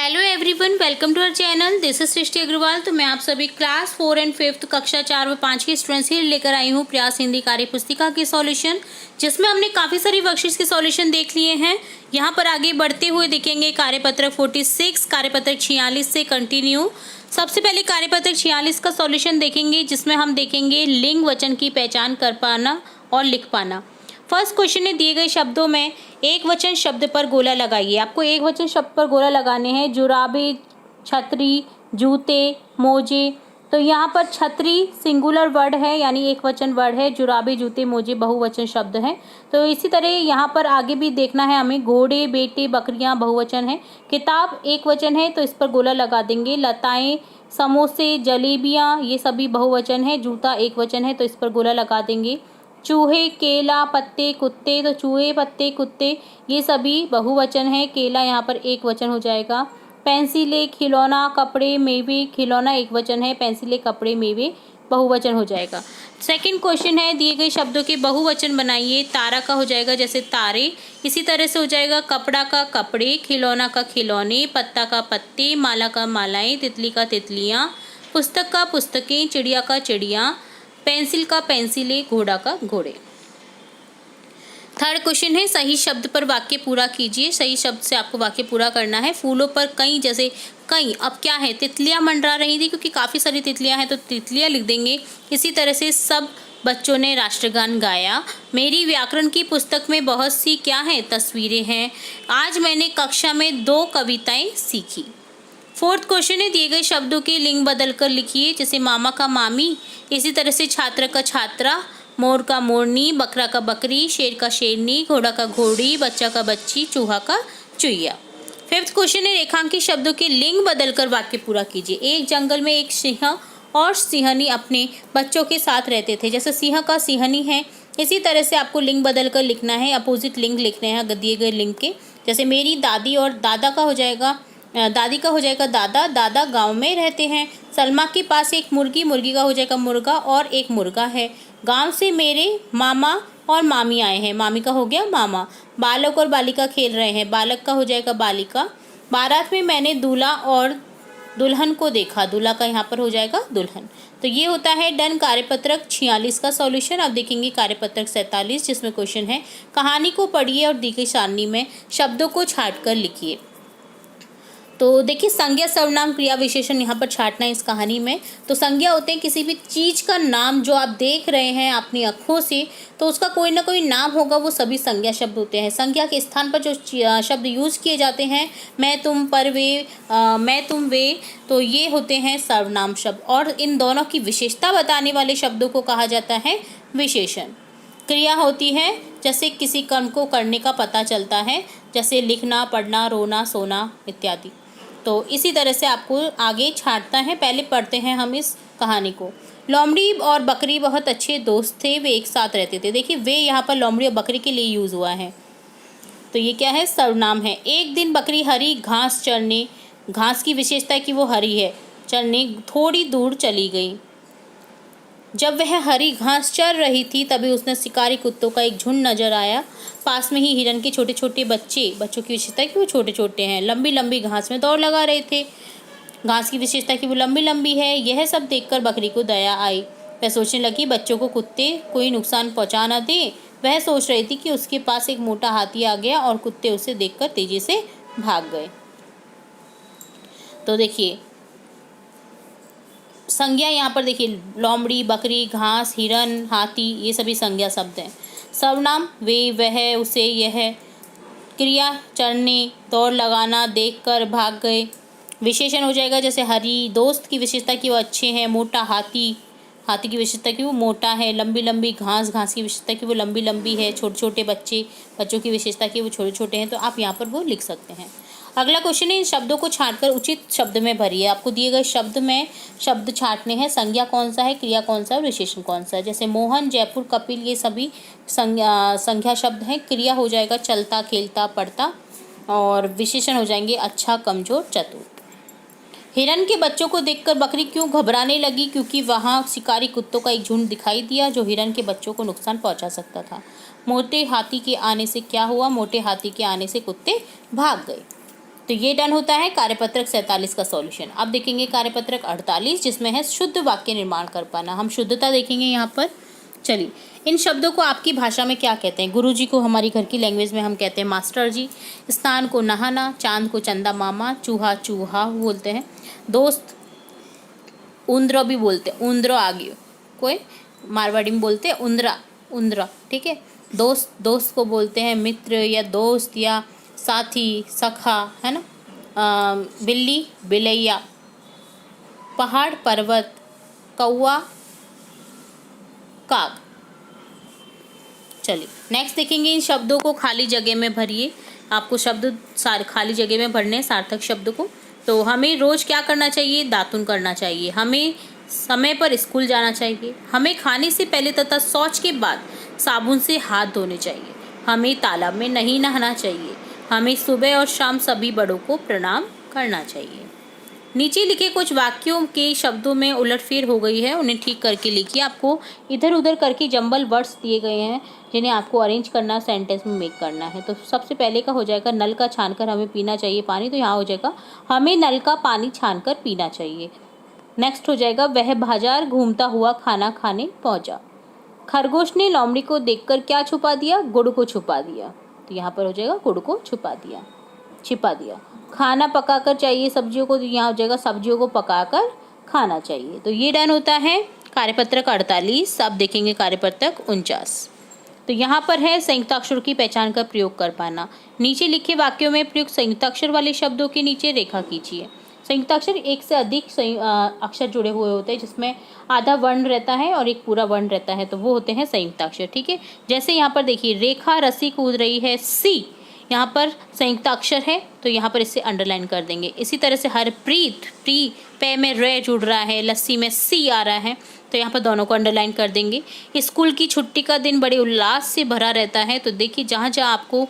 Hello everyone, welcome to our channel. This is Srishti Agarwal. तो मैं आप सभी क्लास 4 एंड 5 कक्षा 4 व 5 के स्टूडेंट्स के लिए लेकर आई हूँ प्रयास हिंदी कार्य पुस्तिका के सॉल्यूशन, जिसमें हमने काफ़ी सारी वर्कशीट्स के सॉल्यूशन देख लिए हैं। यहाँ पर आगे बढ़ते हुए देखेंगे कार्यपत्रक 46, कार्यपत्रक 46 से कंटिन्यू। सबसे पहले कार्यपत्रक 46 का सॉल्यूशन देखेंगे, जिसमें हम देखेंगे लिंग वचन की पहचान कर पाना और लिख पाना। फर्स्ट क्वेश्चन है, दिए गए शब्दों में एक वचन शब्द पर गोला लगाइए। आपको एक वचन शब्द पर गोला लगाने हैं। जुराबे, छतरी, जूते, मोजे। तो यहाँ पर छतरी सिंगुलर वर्ड है, यानी एक वचन वर्ड है। जुराबे, जूते, मोजे बहुवचन शब्द हैं। तो इसी तरह यहाँ पर आगे भी देखना है हमें। घोड़े, बेटे, बकरियाँ बहुवचन है। किताब एक वचन है, तो इस पर गोला लगा देंगे। लताएं, समोसे, जलेबियाँ, ये सभी बहुवचन है। जूता एक वचन है, तो इस पर गोला लगा देंगे। चूहे, केला, पत्ते, कुत्ते। तो चूहे, पत्ते, कुत्ते ये सभी बहुवचन है। केला यहाँ पर एक वचन हो जाएगा। पेंसिले, खिलौना, कपड़े, मेवे। खिलौना एक वचन है, पेंसिले, कपड़े, मेवे बहुवचन हो जाएगा। सेकंड क्वेश्चन है, दिए गए शब्दों के बहुवचन बनाइए। तारा का हो जाएगा जैसे तारे, इसी तरह से हो जाएगा कपड़ा का कपड़े, खिलौना का खिलौने, पत्ता का पत्ते, माला का मालाएं, तितली का तितलियाँ, पुस्तक का पुस्तकें, चिड़िया का चिड़िया, पेंसिल का पेंसिलें, घोड़ा का घोड़े। थर्ड क्वेश्चन है, सही शब्द पर वाक्य पूरा कीजिए। सही शब्द से आपको वाक्य पूरा करना है। फूलों पर कई, जैसे कई, अब क्या है, तितलियां मंडरा रही थी, क्योंकि काफ़ी सारी तितलियां हैं तो तितलियां लिख देंगे। इसी तरह से सब बच्चों ने राष्ट्रगान गाया। मेरी व्याकरण की पुस्तक में बहुत सी क्या है, तस्वीरें हैं। आज मैंने कक्षा में 2 कविताएं सीखी। फोर्थ क्वेश्चन है, दिए गए शब्दों के लिंग बदलकर लिखिए। जैसे मामा का मामी, इसी तरह से छात्र का छात्रा, मोर का मोरनी, बकरा का बकरी, शेर का शेरनी, घोड़ा का घोड़ी, बच्चा का बच्ची, चूहा का चुईया। फिफ्थ क्वेश्चन है, रेखांकित शब्दों के लिंग बदलकर वाक्य पूरा कीजिए। एक जंगल में एक सिंह और सिंहनी अपने बच्चों के साथ रहते थे। जैसे सिंह का सिंहनी है, इसी तरह से आपको लिंग बदलकर लिखना है। अपोजिट लिंग लिखने हैं दिए गए लिंग के। जैसे मेरी दादी और दादा का हो जाएगा, दादी का हो जाएगा दादा, दादा गांव में रहते हैं। सलमा के पास एक मुर्गी, मुर्गी का हो जाएगा मुर्गा और एक मुर्गा है। गांव से मेरे मामा और मामी आए हैं, मामी का हो गया मामा। बालक और बालिका खेल रहे हैं, बालक का हो जाएगा बालिका। बारात में मैंने दूल्हा और दुल्हन को देखा, दूल्हा का यहाँ पर हो जाएगा दुल्हन। तो ये होता है डन कार्यपत्रक 46 का सॉल्यूशन। अब देखेंगे कार्यपत्रक 47, जिसमें क्वेश्चन है, कहानी को पढ़िए और दी गई सारणी में शब्दों को छाट कर लिखिए। तो देखिए, संज्ञा, सर्वनाम, क्रिया, विशेषण यहाँ पर छाटना है इस कहानी में। तो संज्ञा होते हैं किसी भी चीज़ का नाम जो आप देख रहे हैं अपनी आँखों से, तो उसका कोई ना कोई नाम होगा, वो सभी संज्ञा शब्द होते हैं। संज्ञा के स्थान पर जो शब्द यूज़ किए जाते हैं, मैं, तुम, पर, वे, मैं, तुम, वे, तो ये होते हैं सर्वनाम शब्द। और इन दोनों की विशेषता बताने वाले शब्दों को कहा जाता है विशेषण। क्रिया होती है जैसे किसी कर्म को करने का पता चलता है, जैसे लिखना, पढ़ना, रोना, सोना इत्यादि। तो इसी तरह से आपको आगे छांटना है। पहले पढ़ते हैं हम इस कहानी को। लोमड़ी और बकरी बहुत अच्छे दोस्त थे, वे एक साथ रहते थे। देखिए, वे यहाँ पर लोमड़ी और बकरी के लिए यूज़ हुआ है, तो ये क्या है, सर्वनाम है। एक दिन बकरी हरी घास चरने, घास की विशेषता है कि वो हरी है, चरने थोड़ी दूर चली गई। जब वह हरी घास चर रही थी, तभी उसने शिकारी कुत्तों का एक झुंड नजर आया। पास में ही हिरन के छोटे छोटे बच्चों की विशेषता है कि वो छोटे छोटे हैं, लंबी लंबी घास में दौड़ लगा रहे थे। घास की विशेषता कि वो लंबी लंबी है। यह सब देखकर बकरी को दया आई। वह सोचने लगी, बच्चों को कुत्ते कोई नुकसान पहुंचा न दे। वह सोच रही थी कि उसके पास एक मोटा हाथी आ गया और कुत्ते उसे देखकर तेजी से भाग गए। तो देखिए, संज्ञा यहाँ पर देखिए, लोमड़ी, बकरी, घास, हिरन, हाथी, ये सभी संज्ञा शब्द हैं। सर्वनाम वे, वह, उसे, यह। क्रिया चरने, दौड़ लगाना, देखकर, भाग गए। विशेषण हो जाएगा जैसे हरी, दोस्त की विशेषता कि वो अच्छे हैं। मोटा हाथी, हाथी की विशेषता कि वो मोटा है। लंबी लंबी घास, घास की विशेषता कि वो लंबी लंबी है। छोटे छोटे बच्चों की विशेषता कि वो छोटे छोटे हैं। तो आप यहाँ पर वो लिख सकते हैं। अगला क्वेश्चन है, इन शब्दों को छांटकर उचित शब्द में भरिए। आपको दिए गए शब्द में शब्द छांटने हैं। संज्ञा कौन सा है, क्रिया कौन सा है, विशेषण कौन सा है। जैसे मोहन, जयपुर, कपिल, ये सभी संज्ञा शब्द हैं। क्रिया हो जाएगा चलता, खेलता, पढ़ता, और विशेषण हो जाएंगे अच्छा, कमजोर, चतुर। हिरन के बच्चों को देखकर बकरी क्यों घबराने लगी, क्योंकि वहाँ शिकारी कुत्तों का एक झुंड दिखाई दिया जो हिरन के बच्चों को नुकसान पहुँचा सकता था। मोटे हाथी के आने से क्या हुआ, मोटे हाथी के आने से कुत्ते भाग गए। तो ये डन होता है कार्यपत्रक 47 का सॉल्यूशन। अब देखेंगे कार्यपत्रक 48 जिसमें है शुद्ध वाक्य निर्माण कर पाना। हम शुद्धता देखेंगे यहाँ पर। चलिए, इन शब्दों को आपकी भाषा में क्या कहते हैं? गुरुजी को हमारी घर की लैंग्वेज में हम कहते हैं मास्टर जी, स्नान को नहाना, चांद को चंदा मामा, चूहा चूहा बोलते हैं, दोस्त उंद्र भी बोलते हैं, उंद्र आगे कोई मारवाड़ी में बोलते हैं उंद्रा उंद्रा, ठीक है। दोस्त को बोलते हैं मित्र या दोस्त या साथी सखा, है ना। बिल्ली बिलैया, पहाड़ पर्वत, कौवा काग। चलिए नेक्स्ट देखेंगे, इन शब्दों को खाली जगह में भरिए। आपको शब्द खाली जगह में भरने सार्थक शब्द को। तो हमें रोज़ क्या करना चाहिए? दातुन करना चाहिए, हमें समय पर स्कूल जाना चाहिए, हमें खाने से पहले तथा शौच के बाद साबुन से हाथ धोने चाहिए, हमें तालाब में नहीं नहाना चाहिए, हमें सुबह और शाम सभी बड़ों को प्रणाम करना चाहिए। नीचे लिखे कुछ वाक्यों के शब्दों में उलटफेर हो गई है, उन्हें ठीक करके लिखिए। आपको इधर उधर करके जंबल वर्ड्स दिए गए हैं जिन्हें आपको अरेंज करना, सेंटेंस में मेक करना है। तो सबसे पहले का हो जाएगा नल का छानकर हमें पीना चाहिए पानी, तो यहाँ हो जाएगा हमें नल का पानी छानकर पीना चाहिए। नेक्स्ट हो जाएगा वह बाजार घूमता हुआ खाना खाने पहुँचा। खरगोश ने लोमड़ी को देखकर क्या छुपा दिया? गुड़ को छुपा दिया, तो यहाँ पर हो जाएगा गुड़ को छिपा दिया। खाना पकाकर चाहिए सब्जियों को, तो यहाँ हो जाएगा सब्जियों को पकाकर खाना चाहिए। तो ये डन होता है कार्यपत्रक 48। अब देखेंगे कार्यपत्रक 49। तो यहाँ पर है संयुक्ताक्षर की पहचान का प्रयोग कर पाना। नीचे लिखे वाक्यों में प्रयुक्त संयुक्ताक्षर वाले शब्दों के नीचे रेखा खींचिए। संयुक्ताक्षर एक से अधिक अक्षर जुड़े हुए होते हैं जिसमें आधा वर्ण रहता है और एक पूरा वर्ण रहता है, तो वो होते हैं संयुक्ताक्षर, ठीक है। जैसे यहाँ पर देखिए रेखा रस्सी कूद रही है, सी यहाँ पर संयुक्ताक्षर है, तो यहाँ पर इसे अंडरलाइन कर देंगे। इसी तरह से हरप्रीत, प्री पे में रे जुड़ रहा है, लस्सी में सी आ रहा है, तो यहाँ पर दोनों को अंडरलाइन कर देंगे। स्कूल की छुट्टी का दिन बड़े उल्लास से भरा रहता है, तो देखिए जहाँ जहाँ आपको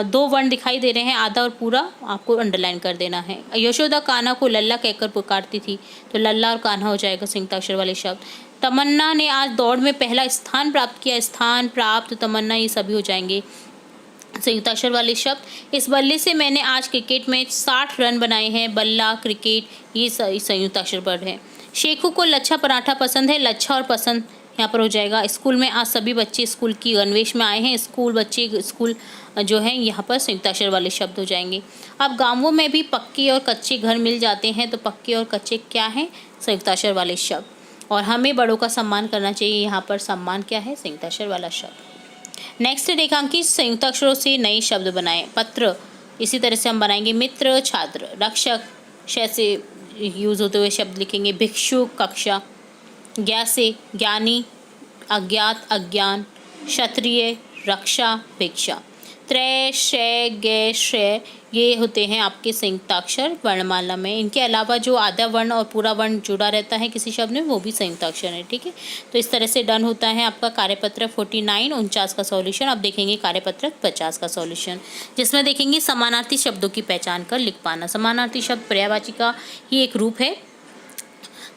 दो वर्ण दिखाई दे रहे हैं, आधा और पूरा, आपको अंडरलाइन कर देना है। यशोदा कान्हा को लल्ला कहकर पुकारती थी, तो लल्ला और कान्हा हो जाएगा संयुक्ताक्षर वाले शब्द। तमन्ना ने आज दौड़ में पहला स्थान प्राप्त किया, स्थान प्राप्त तमन्ना, ये सभी हो जाएंगे संयुक्ताक्षर वाले शब्द। इस बल्ले से मैंने आज क्रिकेट में 60 रन बनाए हैं, बल्ला क्रिकेट, ये संयुक्ताक्षर वर्ड है। शेखू को लच्छा पराठा पसंद है, लच्छा और पसंद यहाँ पर हो जाएगा। स्कूल में आज सभी बच्चे स्कूल की गणवेश में आए हैं, स्कूल जो है यहाँ पर संयुक्ताक्षर वाले शब्द हो जाएंगे। अब गाँवों में भी पक्के और कच्चे घर मिल जाते हैं, तो पक्के और कच्चे क्या हैं? संयुक्ताक्षर वाले शब्द। और हमें बड़ों का सम्मान करना चाहिए, यहाँ पर सम्मान क्या है? संयुक्ताक्षर वाला शब्द। नेक्स्ट रेखांकित संयुक्ताक्षरों से नए शब्द बनाएं। पत्र, इसी तरह से हम बनाएंगे मित्र, छात्र, रक्षक, श से यूज होते हुए शब्द लिखेंगे। भिक्षुक, कक्षा, ज्ञा से ज्ञानी, अज्ञात, अज्ञान, क्षत्रिय, रक्षा, भिक्षा। त्रय, शय, गे, श्रेय, ये होते हैं आपके संयुक्ताक्षर वर्णमाला में। इनके अलावा जो आधा वर्ण और पूरा वर्ण जुड़ा रहता है किसी शब्द में, वो भी संयुक्ताक्षर है, ठीक है। तो इस तरह से डन होता है आपका कार्यपत्रक 49 का सॉल्यूशन। अब देखेंगे कार्यपत्रक 50 का सॉल्यूशन, जिसमें देखेंगे समानार्थी शब्दों की पहचान कर लिख पाना। समानार्थी शब्द पर्यायवाची का ही एक रूप है।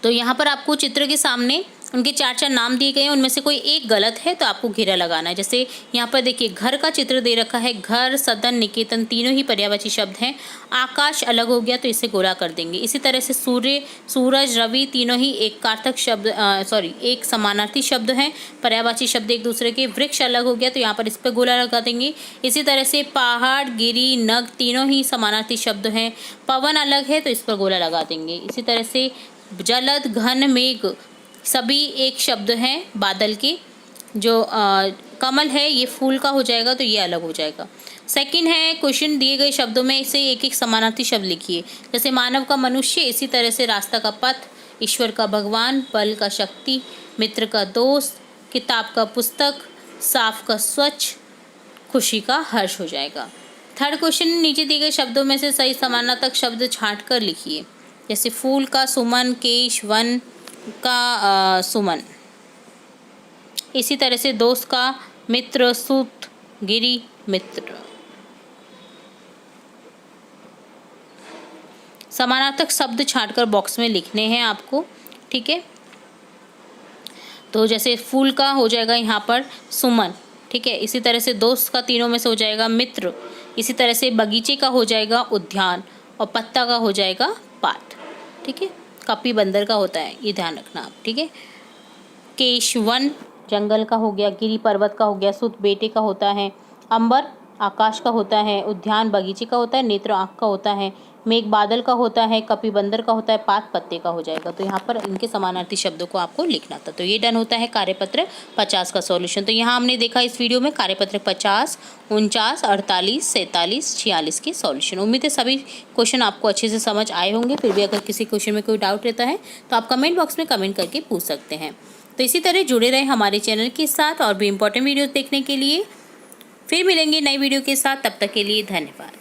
तो यहाँ पर आपको चित्र के सामने उनके 4 नाम दिए गए हैं, उनमें से कोई एक गलत है तो आपको घेरा लगाना है। जैसे यहाँ पर देखिए घर का चित्र दे रखा है, घर, सदन, निकेतन, तीनों ही पर्यायवाची शब्द हैं। आकाश अलग हो गया तो इसे गोला कर देंगे। इसी तरह से सूर्य, सूरज, रवि, तीनों ही एक कारतक शब्द एक समानार्थी शब्द हैं, पर्यायवाची शब्द एक दूसरे के। वृक्ष अलग हो गया तो यहाँ पर इस पर गोला लगा देंगे। इसी तरह से पहाड़, गिरी, नग, तीनों ही समानार्थी शब्द हैं। पवन अलग है तो इस पर गोला लगा देंगे। इसी तरह से जलद, घन, मेघ, सभी एक शब्द हैं बादल के। जो कमल है ये फूल का हो जाएगा, तो ये अलग हो जाएगा। सेकंड है क्वेश्चन, दिए गए शब्दों में से एक एक समानार्थी शब्द लिखिए। जैसे मानव का मनुष्य, इसी तरह से रास्ता का पथ, ईश्वर का भगवान, बल का शक्ति, मित्र का दोस्त, किताब का पुस्तक, साफ का स्वच्छ, खुशी का हर्ष हो जाएगा। थर्ड क्वेश्चन, नीचे दिए गए शब्दों में से सही समानार्थक शब्द छांट कर लिखिए। जैसे फूल का सुमन, केश, वन का सुमन। इसी तरह से दोस्त का मित्र, सूत, गिरी, मित्र। समानार्थक शब्द छांटकर बॉक्स में लिखने हैं आपको, ठीक है। तो जैसे फूल का हो जाएगा यहाँ पर सुमन, ठीक है। इसी तरह से दोस्त का तीनों में से हो जाएगा मित्र, इसी तरह से बगीचे का हो जाएगा उद्यान और पत्ता का हो जाएगा पात। ठीक है, कपी बंदर का होता है, ये ध्यान रखना आप। ठीक है, केश वन जंगल का हो गया, गिरी पर्वत का हो गया, सुत बेटे का होता है, अंबर आकाश का होता है, उद्यान बगीचे का होता है, नेत्र आँख का होता है, मेघ बादल का होता है, कपि बंदर का होता है, पात पत्ते का हो जाएगा। तो यहाँ पर इनके समानार्थी शब्दों को आपको लिखना था। तो ये डन होता है कार्यपत्र 50 का सॉल्यूशन। तो यहाँ हमने देखा इस वीडियो में कार्यपत्र 50, 49, 48, 47, 46 के सॉल्यूशन। उम्मीद है सभी क्वेश्चन आपको अच्छे से समझ आए होंगे। फिर भी अगर किसी क्वेश्चन में कोई डाउट रहता है तो आप कमेंट बॉक्स में कमेंट करके पूछ सकते हैं। तो इसी तरह जुड़े रहे हमारे चैनल के साथ और भी इम्पोर्टेंट वीडियोस देखने के लिए। फिर मिलेंगे नई वीडियो के साथ, तब तक के लिए धन्यवाद।